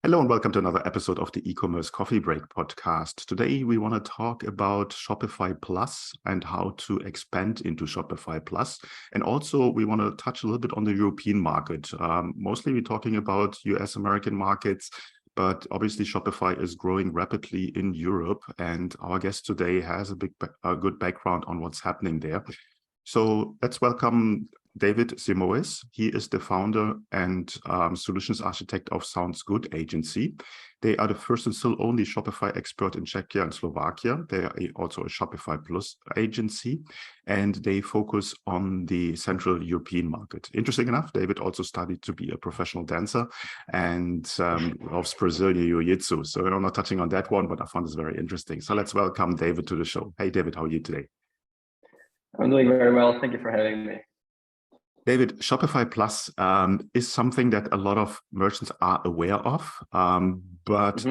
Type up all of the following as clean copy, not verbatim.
Hello and welcome to another episode of the Ecommerce Coffee Break Podcast. Today we want to talk about Shopify Plus and how to expand into Shopify Plus. And also we want to touch a little bit on the European market. Mostly we're talking about US American markets, but obviously Shopify is growing rapidly in Europe. And our guest today has a good background on what's happening there. So let's welcome David Simões. He is the founder and solutions architect of soundsgood.agency. They are the first and still only Shopify expert in Czechia and Slovakia. They are also a Shopify Plus agency, and they focus on the Central European market. Interesting enough, David also studied to be a professional dancer and loves Brazilian Jiu-Jitsu. So I'm not touching on that one, but I found this very interesting. So let's welcome David to the show. Hey, David, how are you today? I'm doing very well. Thank you for having me. David, Shopify Plus is something that a lot of merchants are aware of, but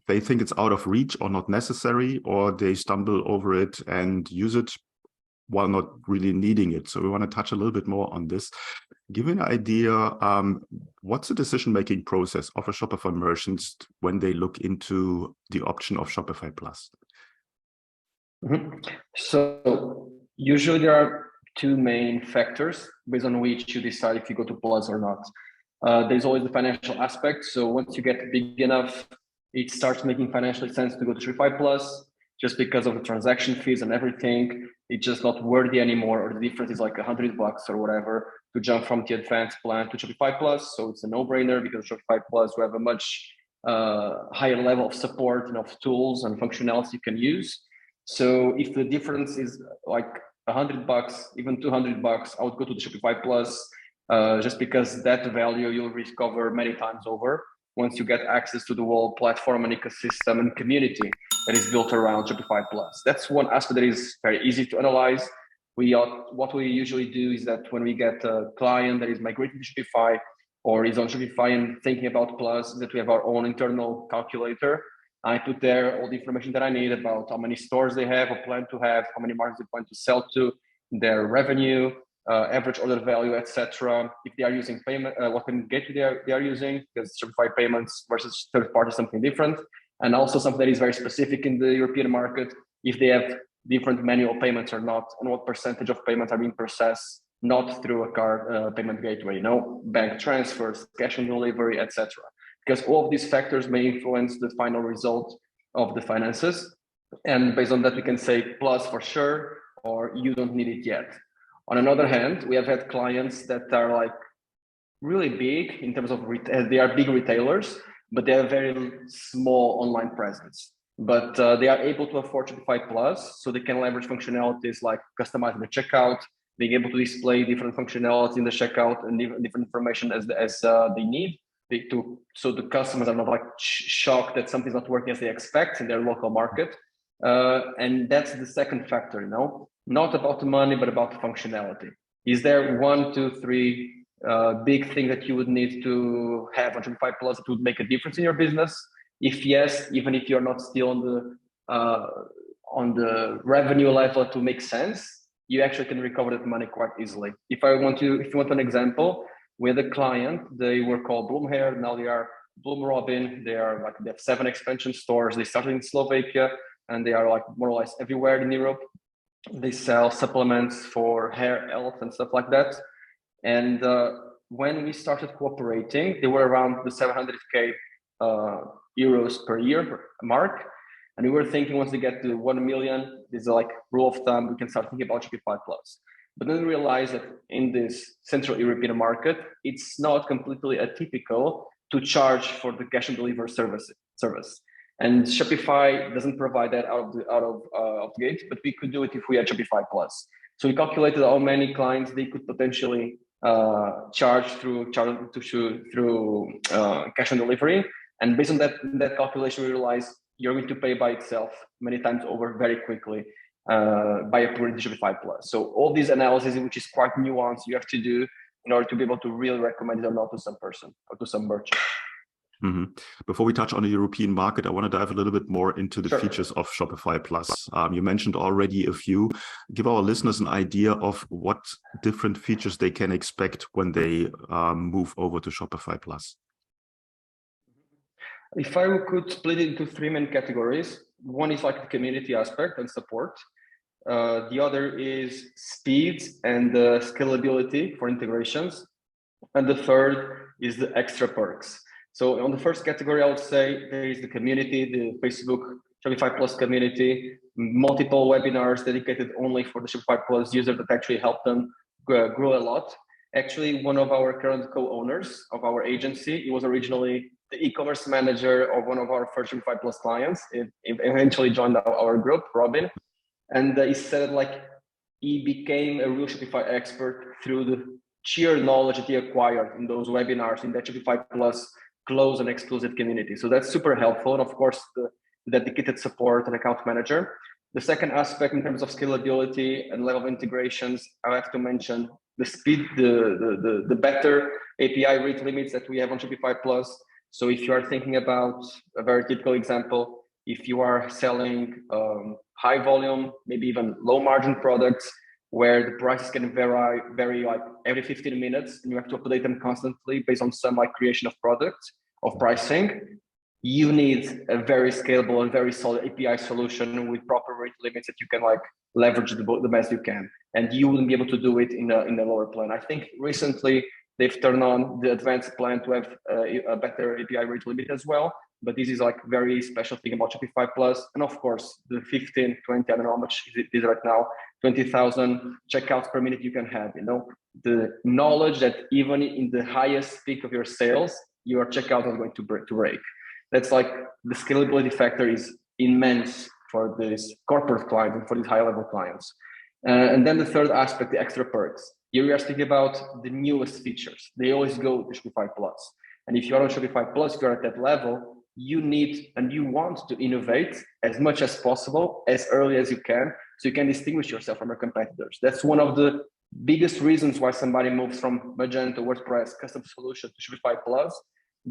they think it's out of reach or not necessary, or they stumble over it and use it while not really needing it. So we want to touch a little bit more on this. Give me an idea, what's the decision-making process of a Shopify merchant when they look into the option of Shopify Plus? So usually there are two main factors based on which you decide if you go to Plus or not. There's always the financial aspect. So once you get big enough, it starts making financial sense to go to Shopify Plus just because of the transaction fees and everything. It's just not worthy anymore, or the difference is like $100 or whatever to jump from the advanced plan to Shopify Plus. So it's a no-brainer because Shopify Plus we have a much higher level of support and of tools and functionality you can use. So if the difference is like $100, even $200, I would go to the Shopify Plus just because that value you'll recover many times over once you get access to the whole platform and ecosystem and community that is built around Shopify Plus. That's one aspect that is very easy to analyze. What we usually do is that when we get a client that is migrating to Shopify or is on Shopify and thinking about Plus, that we have our own internal calculator. I put there all the information that I need about how many stores they have or plan to have, how many markets they plan to sell to, their revenue, average order value, etc. If they are using payment, what payment gateway they are using, because Shopify payments versus third party is something different. And also something that is very specific in the European market, if they have different manual payments or not, and what percentage of payments are being processed not through a card payment gateway, bank transfers, cash on delivery, etc. Because all of these factors may influence the final result of the finances. And based on that, we can say Plus for sure, or you don't need it yet. On another hand, we have had clients that are like really big in terms of, they are big retailers, but they have very small online presence. But they are able to afford Shopify Plus, so they can leverage functionalities like customizing the checkout, being able to display different functionality in the checkout and different information as they need. So the customers are not like shocked that something's not working as they expect in their local market. And that's the second factor, not about the money, but about the functionality. Is there 1, 2, 3 big thing that you would need to have on Shopify Plus that would make a difference in your business? If yes, even if you're not still on the revenue level to make sense, you actually can recover that money quite easily. If you want an example, we had a client, they were called Bloomhair, now they are Bloom Robin. They have 7 expansion stores. They started in Slovakia and they are like more or less everywhere in Europe. They sell supplements for hair health and stuff like that. And when we started cooperating, they were around the 700K euros per year mark. And we were thinking once they get to 1 million, this is like rule of thumb, we can start thinking about Shopify Plus. But then we realized that in this Central European market, it's not completely atypical to charge for the cash and delivery service. And Shopify doesn't provide that out of the gate, but we could do it if we had Shopify Plus. So we calculated how many clients they could potentially charge through cash on delivery. And based on that calculation, we realized you're going to pay by itself many times over very quickly by approving the Shopify Plus. So all these analysis, which is quite nuanced, you have to do in order to be able to really recommend it or not to some person or to some merchant. Mm-hmm. Before we touch on the European market, I want to dive a little bit more into the features of Shopify Plus. You mentioned already a few. Give our listeners an idea of what different features they can expect when they move over to Shopify Plus. If I could split it into three main categories, one is like the community aspect and support. The other is speed and scalability for integrations. And the third is the extra perks. So on the first category, I would say there is the community, the Facebook Shopify Plus community, multiple webinars dedicated only for the Shopify Plus user that actually help them grow a lot. Actually, one of our current co-owners of our agency, he was originally the e-commerce manager of one of our first Shopify Plus clients. It eventually joined our group, Robin. And he said like he became a real Shopify expert through the sheer knowledge that he acquired in those webinars in that Shopify Plus closed and exclusive community. So that's super helpful. And of course, the dedicated support and account manager. The second aspect in terms of scalability and level of integrations, I have to mention the speed, the better API rate limits that we have on Shopify Plus. So if you are thinking about a very typical example, if you are selling high volume, maybe even low margin products, where the prices can vary like every 15 minutes, and you have to update them constantly based on some like creation of products, of pricing, you need a very scalable and very solid API solution with proper rate limits that you can like leverage the best you can. And you wouldn't be able to do it in a lower plan. I think recently they've turned on the advanced plan to have a better API rate limit as well. But this is like very special thing about Shopify Plus. And of course, the 15, 20, I don't know how much it is right now, 20,000 checkouts per minute you can have, you know, the knowledge that even in the highest peak of your sales, your checkout is going to break. That's like the scalability factor is immense for this corporate client and for these high level clients. And then the third aspect, the extra perks. Here we are speaking about the newest features. They always go to Shopify Plus. And if you're on Shopify Plus, if you're at that level, you need and you want to innovate as much as possible, as early as you can, so you can distinguish yourself from your competitors. That's one of the biggest reasons why somebody moves from Magento, WordPress, custom solution to Shopify Plus,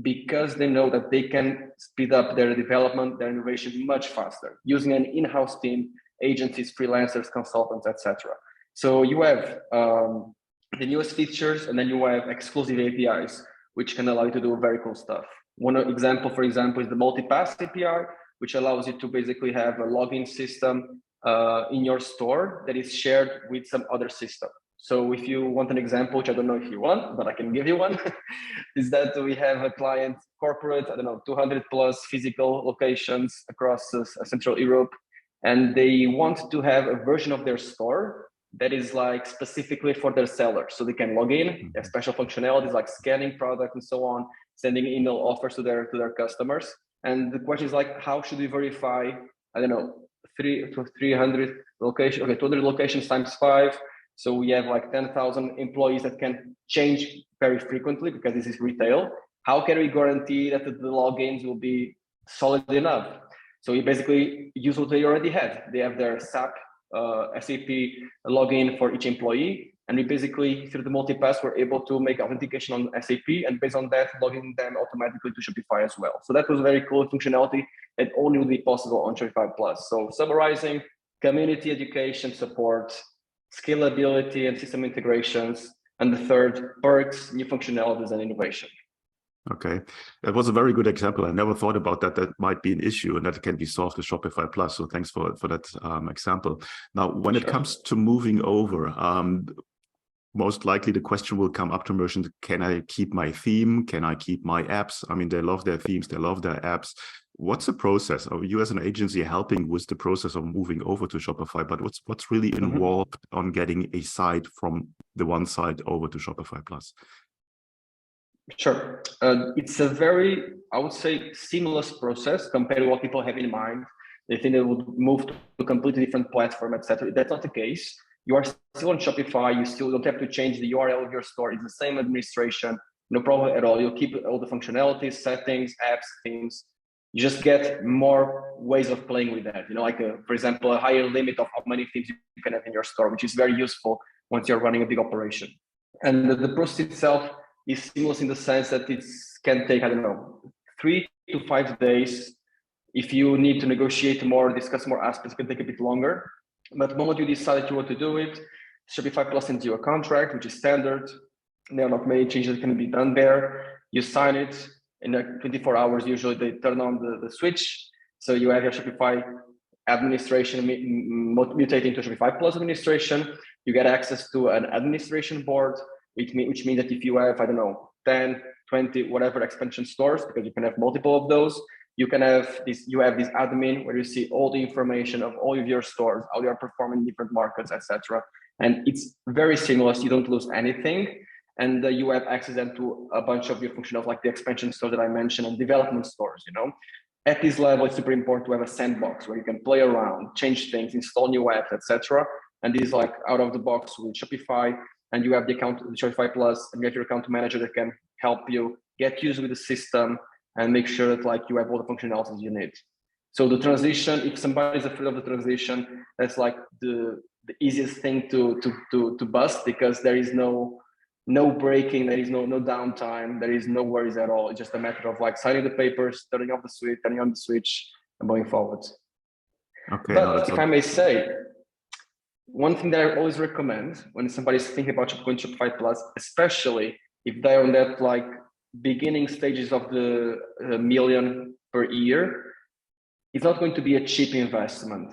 because they know that they can speed up their development, their innovation much faster, using an in-house team, agencies, freelancers, consultants, etc. So you have the newest features, and then you have exclusive APIs, which can allow you to do very cool stuff. One example, for example, is the multi-pass API, which allows you to basically have a login system in your store that is shared with some other system. So if you want an example, which I don't know if you want, but I can give you one, is that we have a client corporate, 200 plus physical locations across Central Europe, and they want to have a version of their store that is like specifically for their sellers. So they can log in, have special functionalities like scanning product and so on, sending email offers to their customers. And the question is like, how should we verify, 300 locations, okay, 200 locations times 5. So we have like 10,000 employees that can change very frequently because this is retail. How can we guarantee that the logins will be solid enough? So we basically use what they already have. They have their SAP login for each employee. And we basically, through the multipass, we're able to make authentication on SAP, and based on that, logging them automatically to Shopify as well. So that was very cool functionality that only will be possible on Shopify Plus. So summarizing, community education support, scalability and system integrations, and the third, perks, new functionalities, and innovation. Okay, that was a very good example. I never thought about that. That might be an issue and that can be solved with Shopify Plus. So thanks for that example. Now, when it comes to moving over, most likely the question will come up to merchants, can I keep my theme? Can I keep my apps? I mean, they love their themes, they love their apps. What's the process? Are you as an agency helping with the process of moving over to Shopify? But what's really involved on getting a site from the one side over to Shopify Plus? Sure. It's a very, I would say, seamless process compared to what people have in mind. They think they would move to a completely different platform, etc. That's not the case. You are still on Shopify. You still don't have to change the URL of your store. It's the same administration, no problem at all. You'll keep all the functionalities, settings, apps, themes. You just get more ways of playing with that. Like for example, a higher limit of how many themes you can have in your store, which is very useful once you're running a big operation. And the process itself is seamless in the sense that it can take, 3 to 5 days. If you need to negotiate more, discuss more aspects, it can take a bit longer. But the moment you decide that you want to do it, Shopify Plus sends you a contract, which is standard. There are not many changes that can be done there. You sign it, in 24 hours, usually they turn on the switch. So you have your Shopify administration mutating to Shopify Plus administration. You get access to an administration board, which means that if you have, I don't know, 10, 20, whatever expansion stores, because you can have multiple of those, you have this admin where you see all the information of all of your stores, how they are performing in different markets, etc. And it's very seamless. You don't lose anything. And you have access then to a bunch of your functionalities, like the expansion store that I mentioned and development stores, At this level, it's super important to have a sandbox where you can play around, change things, install new apps, etc. And this is like out of the box with Shopify. And you have the Shopify Plus, and you have your account manager that can help you get used with the system and make sure that you have all the functionalities you need. So the transition, if somebody's afraid of the transition, that's like the easiest thing to bust, because there is no breaking, there is no downtime, there is no worries at all. It's just a matter of signing the papers, turning off the switch, turning on the switch, and going forward. Okay. But if I may say, one thing that I always recommend when somebody's thinking about going to Shopify Plus, especially if they're on that beginning stages of the million per year, it's not going to be a cheap investment,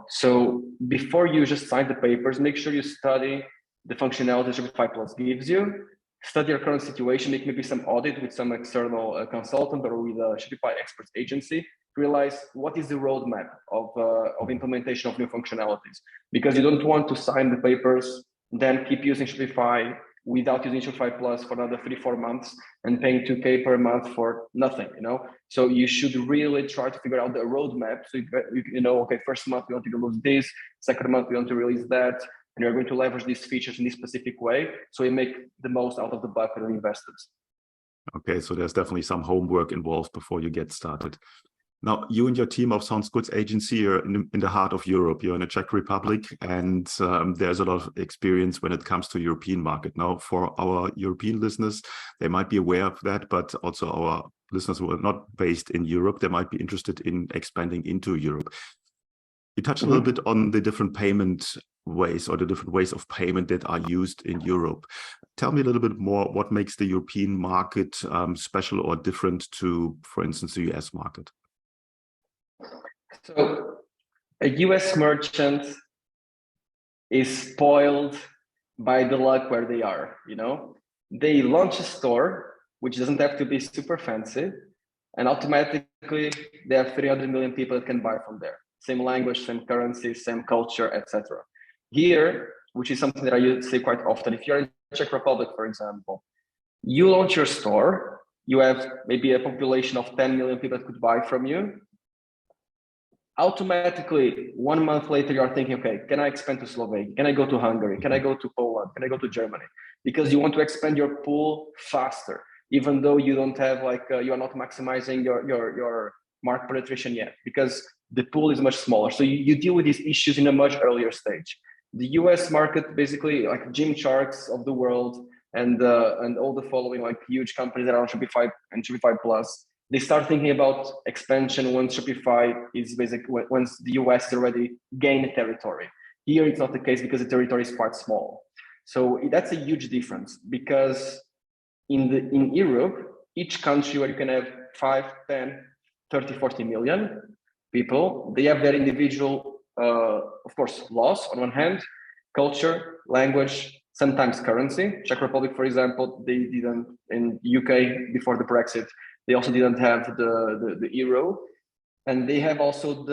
So before you just sign the papers, make sure you study the functionality Shopify Plus gives you, study your current situation, make maybe some audit with some external consultant or with a Shopify experts agency, realize what is the roadmap of implementation of new functionalities, because you don't want to sign the papers, then keep using Shopify without using Shopify Plus for another 3-4 months and paying $2,000 per month for nothing, So you should really try to figure out the roadmap. So you know, okay, first month we want to release this, second month we want to release that, and you're going to leverage these features in this specific way, so you make the most out of the buck for the investors. Okay, so there's definitely some homework involved before you get started. Now, you and your team of soundsgood.agency are in the heart of Europe. You're in the Czech Republic, and there's a lot of experience when it comes to European market. Now, for our European listeners, they might be aware of that, but also our listeners who are not based in Europe, they might be interested in expanding into Europe. You touched a little bit on the different payment ways or the different ways of payment that are used in Europe. Tell me a little bit more, what makes the European market special or different to, for instance, the US market? So a US merchant is spoiled by the luck where they are, They launch a store, which doesn't have to be super fancy, and automatically they have 300 million people that can buy from there. Same language, same currency, same culture, etc. Here, which is something that I say quite often, if you're in Czech Republic, for example, you launch your store, you have maybe a population of 10 million people that could buy from you. Automatically, 1 month later, you're thinking, okay, can I expand to Slovakia? Can I go to Hungary? Can I go to Poland? Can I go to Germany? Because you want to expand your pool faster, even though you don't have you are not maximizing your market penetration yet, because the pool is much smaller. So you deal with these issues in a much earlier stage. The US market, basically like Gymsharks of the world and all the following huge companies that are on Shopify and Shopify Plus, they start thinking about expansion once Shopify is once the US is already gained territory. Here it's not the case because the territory is quite small. So that's a huge difference, because in Europe, each country where you can have 5, 10, 30, 40 million people, they have their individual, of course, laws on one hand, culture, language, sometimes currency. Czech Republic, for example, they didn't, in UK before the Brexit, they also didn't have the euro, and they have also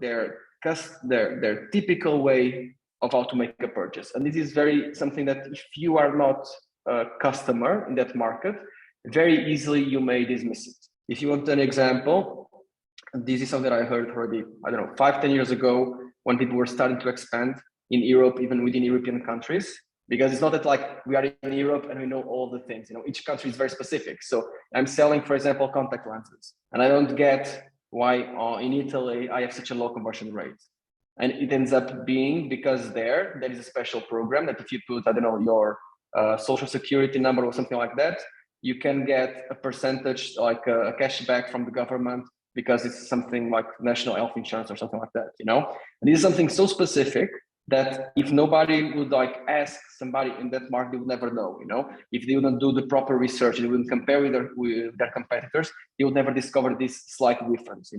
their typical way of how to make a purchase. And this is something that if you are not a customer in that market, very easily you may dismiss it. If you want an example, this is something that I heard already, 5-10 years ago, when people were starting to expand in Europe, even within European countries. Because it's not that we are in Europe and we know all the things. Each country is very specific. So I'm selling, for example, contact lenses, and I don't get why in Italy I have such a low conversion rate. And it ends up being because there is a special program that if you put, your social security number or something like that, you can get a percentage, like a cashback from the government, because it's something like national health insurance or something like that, And this is something so specific that if nobody would like ask somebody in that market, they would never know, if they wouldn't do the proper research, they wouldn't compare with their competitors, they would never discover this slight difference,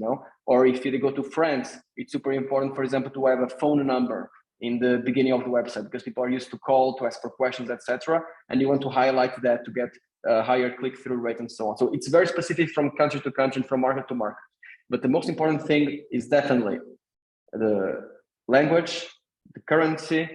or if they go to France, it's super important, for example, to have a phone number in the beginning of the website, because people are used to call to ask for questions, etc. And you want to highlight that to get a higher click-through rate and so on. So it's very specific from country to country and from market to market. But the most important thing is definitely the language, the currency,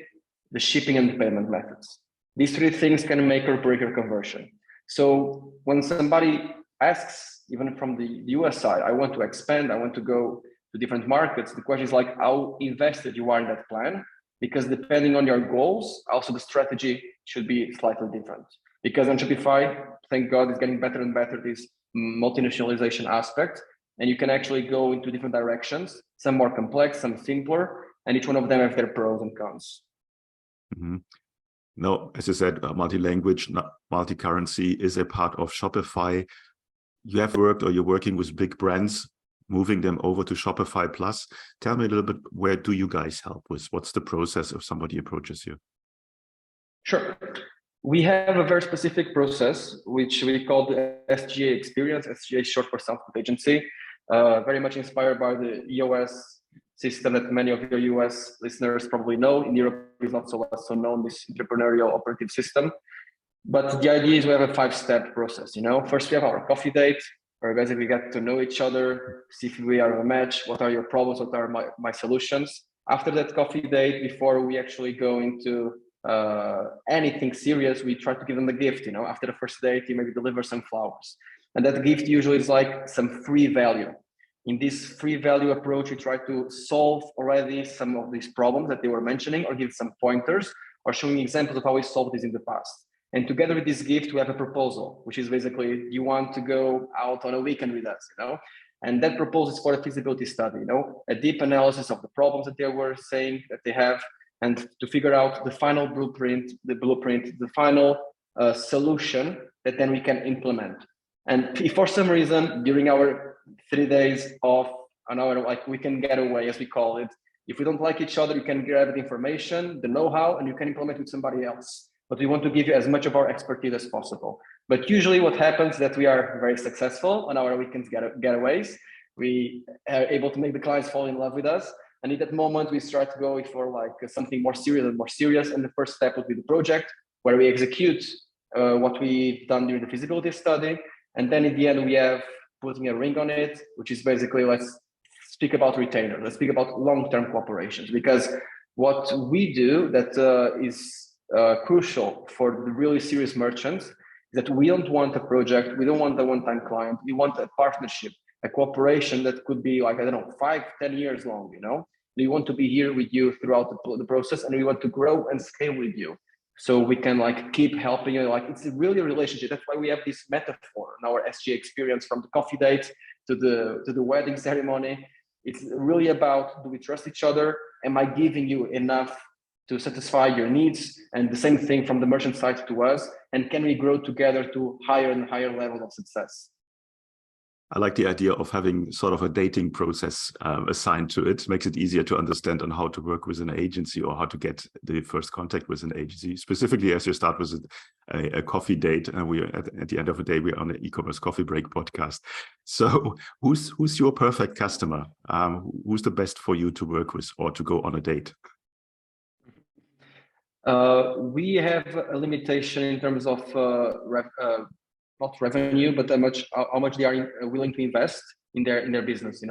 the shipping, and the payment methods. These three things can make or break your conversion. So when somebody asks, even from the US side, I want to expand, I want to go to different markets, the question is like how invested you are in that plan, because depending on your goals, also the strategy should be slightly different. Because on Shopify, thank God, it's getting better and better, this multinationalization aspect, and you can actually go into different directions, some more complex, some simpler, and each one of them have their pros and cons. Mm-hmm. No, as you said, multi-language, multi-currency is a part of Shopify. You have worked, or you're working with big brands, moving them over to Shopify Plus. Tell me a little bit, where do you guys help with? What's the process if somebody approaches you? Sure. We have a very specific process, which we call the SGA experience. SGA is short for soundsgood agency, very much inspired by the EOS system that many of your US listeners probably know. In Europe, it's not so known, this entrepreneurial operative system. But the idea is we have a 5-step process. First we have our coffee date, where basically we get to know each other, see if we are a match, what are your problems, what are my solutions. After that coffee date, before we actually go into anything serious, we try to give them a gift. After the first date, you maybe deliver some flowers, and that gift usually is like some free value. In this free value approach, we try to solve already some of these problems that they were mentioning, or give some pointers, or showing examples of how we solved this in the past. And together with this gift, we have a proposal, which is basically, you want to go out on a weekend with us, and that proposal is for a feasibility study, a deep analysis of the problems that they were saying that they have, and to figure out the final blueprint, the final solution that then we can implement. And if for some reason during our 3 days of an hour, like weekend getaway, as we call it, if we don't like each other, you can grab the information, the know-how, and you can implement it with somebody else. But we want to give you as much of our expertise as possible. But usually what happens is that we are very successful on our weekends getaways. We are able to make the clients fall in love with us. And in that moment, we start to go for like something more serious and more serious. And the first step would be the project, where we execute what we've done during the feasibility study. And then in the end, we have putting a ring on it, which is basically, let's speak about retainer. Let's speak about long-term cooperations, because what we do that is crucial for the really serious merchants is that we don't want a project, we don't want a one-time client, we want a partnership, a cooperation that could be like, 5-10 years long, We want to be here with you throughout the process, and we want to grow and scale with you. So we can like keep helping you. Like it's really a relationship. That's why we have this metaphor in our SGA experience, from the coffee date to the wedding ceremony. It's really about, do we trust each other? Am I giving you enough to satisfy your needs? And the same thing from the merchant side to us. And can we grow together to higher and higher level of success? I like the idea of having sort of a dating process assigned to it. Makes it easier to understand on how to work with an agency, or how to get the first contact with an agency. Specifically, as you start with a coffee date, and we at the end of the day, we're on an Ecommerce Coffee Break podcast. So who's your perfect customer? Who's the best for you to work with or to go on a date? We have a limitation in terms of not revenue, but how much they are willing to invest in their business.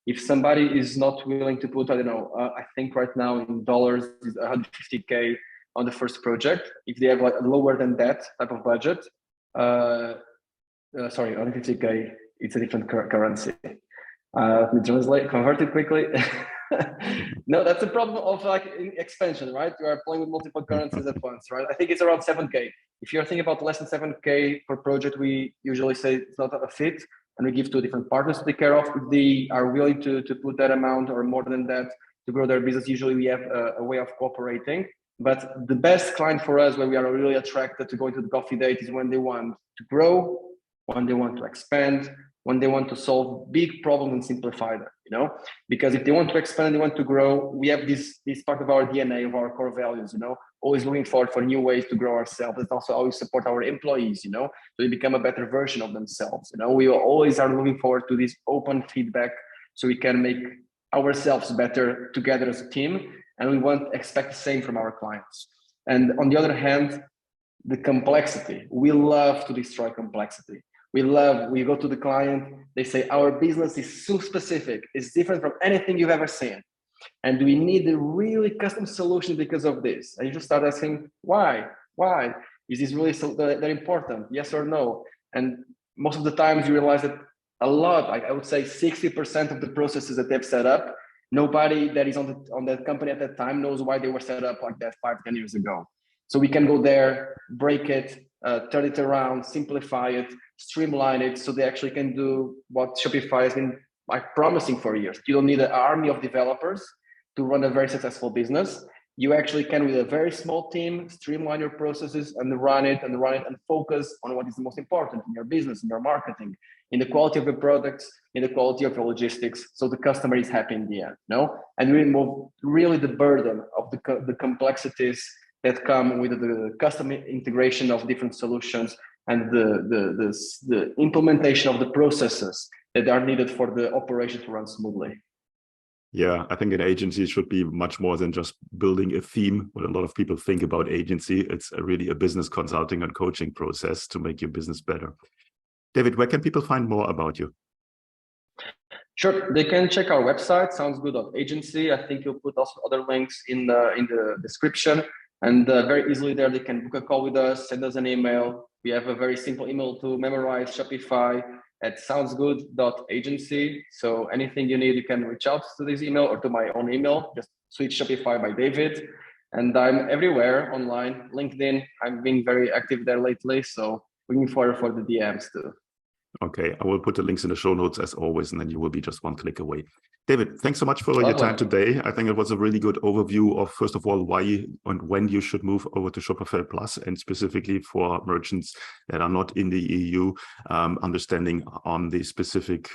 If somebody is not willing to put, I think right now in dollars is $150K on the first project. If they have like lower than that type of budget, sorry, $150K, it's a different currency. Let me convert it quickly. No, that's the problem of like expansion, right? You are playing with multiple currencies at once, right? I think it's around 7K. If you're thinking about less than 7K per project, we usually say it's not a fit, and we give to different partners to take care of. If they are willing to put that amount or more than that to grow their business, usually we have a way of cooperating. But the best client for us, where we are really attracted to going to the coffee date, is when they want to grow, when they want to expand, when they want to solve big problems and simplify them, because if they want to expand, they want to grow, we have this part of our DNA, of our core values, always looking forward for new ways to grow ourselves. It's also always support our employees, so they become a better version of themselves. We always are looking forward to this open feedback so we can make ourselves better together as a team, and we expect the same from our clients. And on the other hand, the complexity, we love to destroy complexity. We go to the client, they say, our business is so specific, it's different from anything you've ever seen, and we need a really custom solution because of this. And you just start asking, why? Is this really so that important? Yes or no? And most of the times you realize that a lot, I would say 60% of the processes that they've set up, nobody that is on that company at that time knows why they were set up like that 5-10 years ago. So we can go there, break it, turn it around, simplify it, streamline it, so they actually can do what Shopify has been promising for years. You don't need an army of developers to run a very successful business. You actually can, with a very small team, streamline your processes and run it and focus on what is the most important in your business, in your marketing, in the quality of your products, in the quality of your logistics, so the customer is happy in the end, and remove really the burden of the complexities that come with the custom integration of different solutions and the implementation of the processes that are needed for the operation to run smoothly. Yeah, I think an agency should be much more than just building a theme. What a lot of people think about agency, it's really a business consulting and coaching process to make your business better. David, where can people find more about you? Sure, they can check our website, soundsgood.agency. I think you'll put also other links in the description. And very easily there, they can book a call with us, send us an email. We have a very simple email to memorize, Shopify at soundsgood.agency. So anything you need, you can reach out to this email or to my own email. Just switch Shopify by David. And I'm everywhere online, LinkedIn. I'm being very active there lately. So looking forward for the DMs too. Okay, I will put the links in the show notes as always, and then you will be just one click away. David, thanks so much for your time today. I think it was a really good overview of, first of all, why and when you should move over to Shopify Plus, and specifically for merchants that are not in the EU, understanding on the specific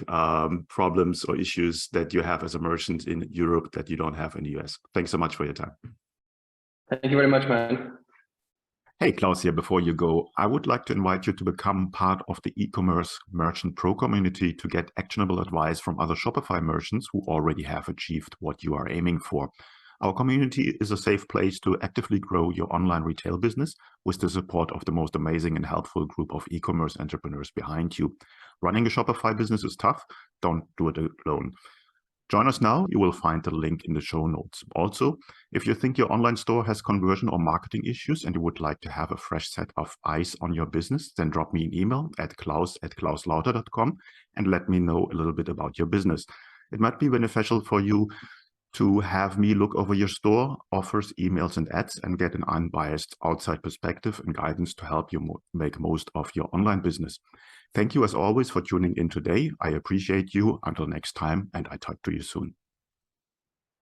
problems or issues that you have as a merchant in Europe that you don't have in the US. Thanks so much for your time. Thank you very much, man. Hey, Klaus here. Before you go, I would like to invite you to become part of the e-commerce merchant pro community to get actionable advice from other Shopify merchants who already have achieved what you are aiming for. Our community is a safe place to actively grow your online retail business with the support of the most amazing and helpful group of e-commerce entrepreneurs behind you. Running a Shopify business is tough. Don't do it alone. Join us now. You will find the link in the show notes. Also, if you think your online store has conversion or marketing issues and you would like to have a fresh set of eyes on your business, then drop me an email at klaus@klauslauter.com and let me know a little bit about your business. It might be beneficial for you to have me look over your store, offers, emails, and ads, and get an unbiased outside perspective and guidance to help you make most of your online business. Thank you as always for tuning in today. I appreciate you. Until next time, and I talk to you soon.